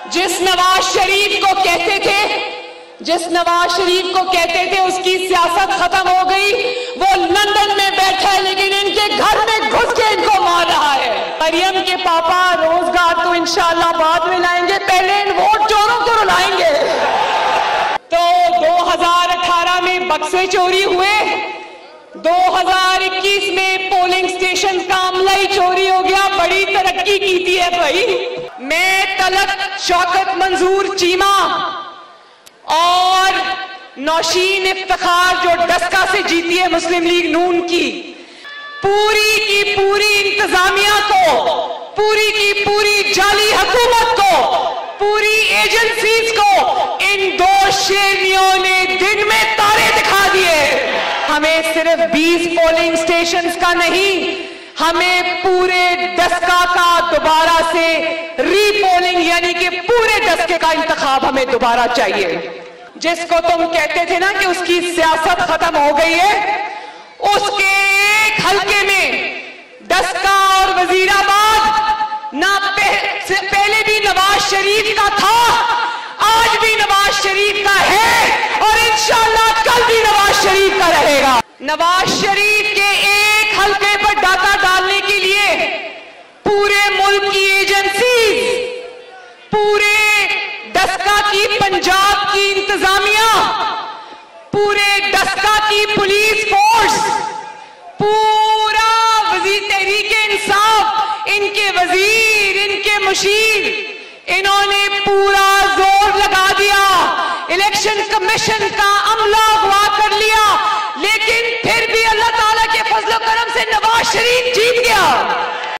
जिस नवाज शरीफ को कहते थे उसकी सियासत खत्म हो गई, वो लंदन में बैठा है लेकिन इनके घर में घुस के इनको मार रहा है। मरियम के पापा रोजगार तो इंशाल्लाह बाद में लाएंगे, पहले इन वोट चोरों को रुलाएंगे। तो 2018 में बक्से चोरी हुए, 2021 में पोलिंग स्टेशन का अमला ही चोरी हो गया। बड़ी तरक्की की थी है भाई। मैं तलक शौकत मंजूर चीमा और नौशीन इफ्तिखार जो डस्का से जीती है मुस्लिम लीग नून की पूरी इंतजामिया को, पूरी की पूरी जाली हुकूमत को, पूरी एजेंसीज को इन दो शेरनियों ने दिन में तारे दिखा दिए। हमें सिर्फ 20 पोलिंग स्टेशंस का नहीं, हमें पूरे डस्का का दोबारा से रीपोलिंग यानी कि पूरे डस्के का इंतखाब हमें दोबारा चाहिए। जिसको तुम कहते थे ना कि उसकी सियासत खत्म हो गई है, उसके एक हल्के में डस्का और वजीराबाद ना पहले भी नवाज शरीफ का था, आज भी नवाज शरीफ का है और इंशाल्लाह कल भी नवाज शरीफ का रहेगा। नवाज शरीफ के एक हल्के पर डाका डालने के लिए पूरे मुल्क की एजेंसी, पूरे डस्का की पंजाब की इंतजामिया, पूरे डस्का की पुलिस फोर्स, पूरा तहरीके इंसाफ, इनके वजीर, इनके मुशीर, इन्होंने पूरा जोर लगा दिया। इलेक्शन कमीशन का अमला अगवा कर लिया, लेकिन फिर भी अल्लाह ताला के फजल करम से नवाज शरीफ जीत गया।